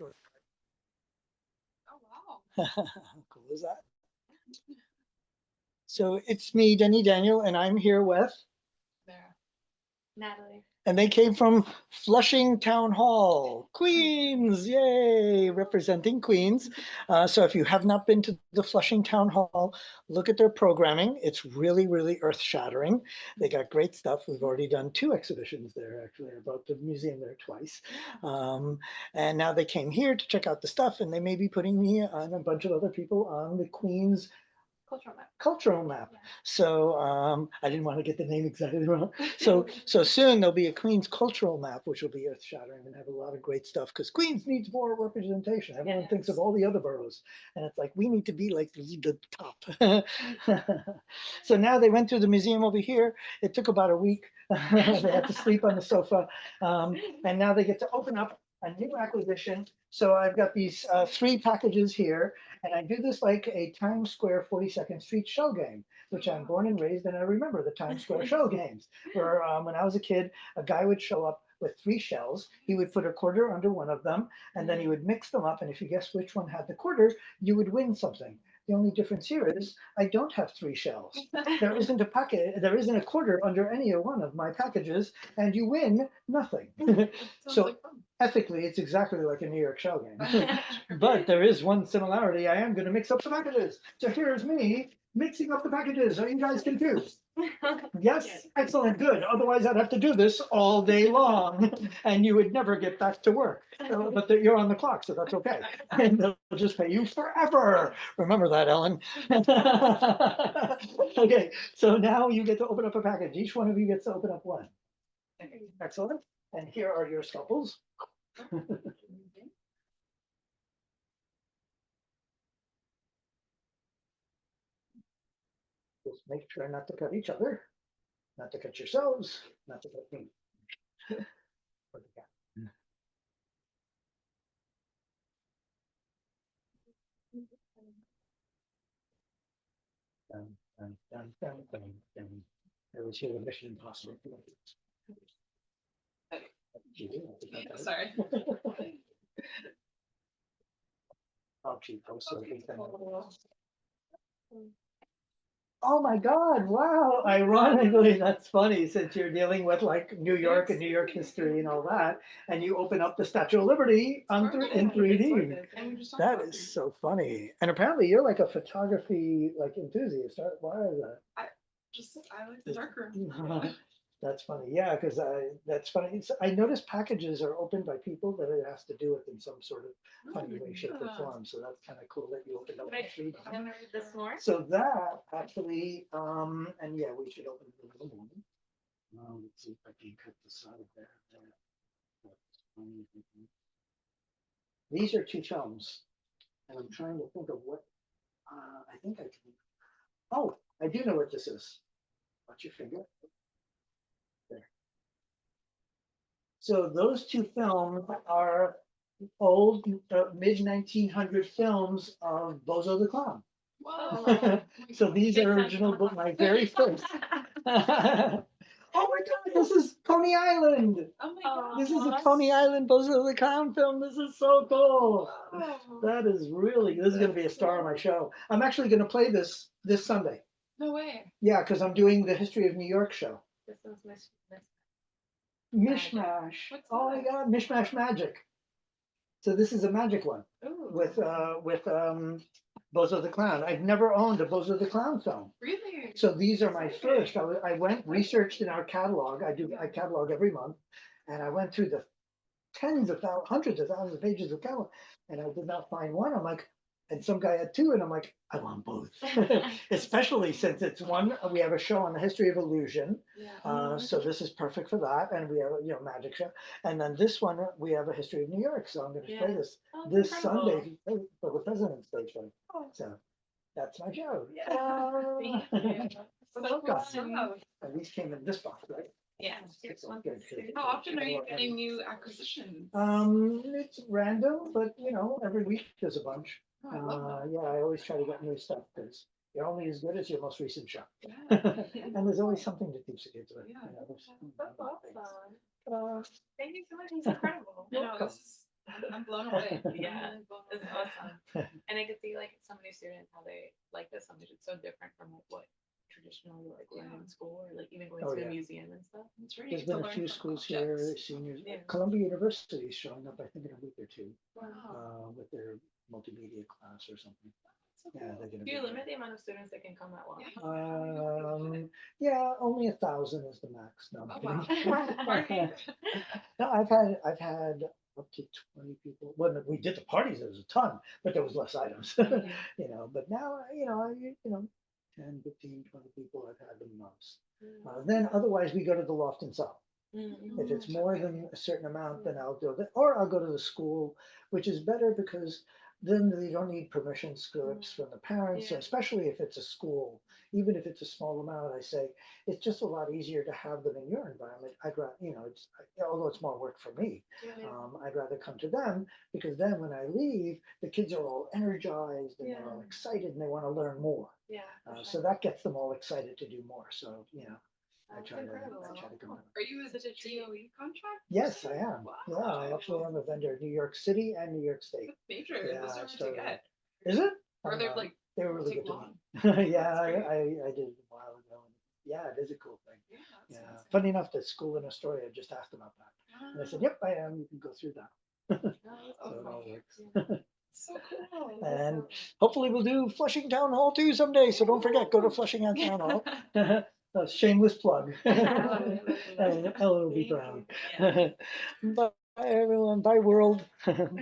story. Oh, wow. How cool is that? So it's me, Denny Daniel, and I'm here with, There. Natalie. and they came from Flushing Town Hall, Queens, yay, representing Queens. So if you have not been to the Flushing Town Hall, look at their programming. It's really, really earth-shattering. They got great stuff. We've already done 2 exhibitions there, actually. I brought the museum there twice. And now they came here to check out the stuff, and they may be putting me and a bunch of other people on the Queens cultural map. Yeah. So I didn't want to get the name exactly wrong. So soon there'll be a Queens cultural map, which will be earth shattering and have a lot of great stuff because Queens needs more representation. Everyone thinks of all the other boroughs, and it's like we need to be like the top. So now they went through the museum over here. It took about a week. They had to sleep on the sofa, and now they get to open up a new acquisition. So I've got these 3 packages here, and I do this like a Times Square 42nd Street show game, which I'm born and raised, and I remember the Times Square show games, where when I was a kid, a guy would show up with 3 shells. He would put a quarter under one of them, and then he would mix them up, and if you guess which one had the quarter, you would win something. The only difference here is I don't have 3 shells. There isn't a packet, there isn't a quarter under any one of my packages, and you win nothing. So ethically, it's exactly like a New York show game. But there is one similarity. I am going to mix up the packages. So here's me mixing up the packages. Are you guys confused? Yes? Excellent, good. Otherwise, I'd have to do this all day long, and you would never get back to work. But you're on the clock, so that's okay. And they'll just pay you forever. Remember that, Ellen. Okay, so now you get to open up a package. Each one of you gets to open up one. Excellent. And here are your scalpels. Just make sure not to cut each other, not to cut yourselves, not to cut me. Dun, dun, dun, dun, dun, dun. I was here with Mission Impossible. Sorry. Oh, gee, oh my God, wow. Ironically, that's funny since you're dealing with like New York and New York history and all that, and you open up the Statue of Liberty in 3D. That is so funny. And apparently you're like a photography like enthusiast. Why is that? I like the darkroom. That's funny. Yeah, because that's funny. I noticed packages are opened by people that it has to do it in some sort of funny way, shape, or form. So that's kind of cool that you opened up the street. Can I read this more? So that actually, and yeah, we should open it a little more. Let's see if I can cut this out of there. These are 2 films, and I'm trying to think of what. I think I can. Oh, I do know what this is. Watch your finger. There. So those 2 films are old mid-1900 films of Bozo the Clown. Whoa. So these are original, but my very first. Oh my God, this is Coney Island. Oh my God. This is a Coney Island Bozo the Clown film. This is so cool. That is really, this is going to be a star of my show. I'm actually going to play this Sunday. No way. Yeah, because I'm doing the History of New York show. This one's Mishmash. Oh my God, Mishmash Magic. So this is a magic one with Bozo the Clown. I've never owned a Bozo the Clown film. Really? So these are my first. I went, researched in our catalog. I catalog every month, and I went through the hundreds of thousands of pages of catalog, and I did not find one. I'm like, and some guy had 2, and I'm like, I want both. Especially since it's one, we have a show on the history of illusion. Yeah. So this is perfect for that. And we have a magic show. And then this one, we have a history of New York. So I'm going to play this this Sunday for the President's Day show. So that's my show. Thank you. So cool. And these came in this box, right? Yeah. How often are you getting new acquisitions? It's random, but every week there's a bunch. Oh, I love that. Yeah, I always try to get new stuff because you're only as good as your most recent show. Yeah. And there's always something to teach the kids with. Yeah. That's awesome. Uh, Thank you so much. He's incredible. I know, I'm blown away. Yeah, I'm blown it's away. awesome. And I could see like some new students how they like this so much. It's so different from like what traditionally like learn in school or like even going Oh, to yeah. a museum and stuff. It's really There's good to been a learn few from schools here, objects. seniors, Yeah. Columbia University is showing up, I think, in a week or two, Wow. with their multimedia class or something. So Yeah, cool. they're gonna Do you be limit there. the amount of students that can come at once? Yeah, only 1,000 is the max. No, I'm Oh, kidding. wow. Pardon me. No, I've had up to 20 people. When we did the parties, there was a ton, but there was less items, you know. But now, 10, 15, 20 people I've had the most. Then otherwise we go to the loft and sell. If it's more than a certain amount, then I'll do it, or I'll go to the school, which is better because then they don't need permission slips from the parents, Yeah. especially if it's a school. Even if it's a small amount, I say it's just a lot easier to have them in your environment. I'd rather, although it's more work for me, I'd rather come to them because then when I leave, the kids are all energized and they're all Yeah. excited and they want to learn more. Yeah. for So sure. that gets them all excited to do more. So, I That's try to incredible. come. Are you with the DOE contract? Yes, I am. Wow. Yeah, I actually am a vendor in New York City and New York State. Major. Yeah, Those I are hard to started get. Is it? Or they're like, they were really take good to long. me. Yeah, That's great. I did it a while ago. And yeah, it is a cool thing. Yeah. Yeah. That's awesome. Funny enough, the school in Astoria just asked about that. And I said, yep, I am. You can go through that. Oh, So it all that's works. So cool. And hopefully we'll do Flushing Town Hall too someday. So don't forget, go to Flushing on Town Hall. A shameless plug. Ellen will be proud. Yeah. Bye everyone. Bye world. awesome.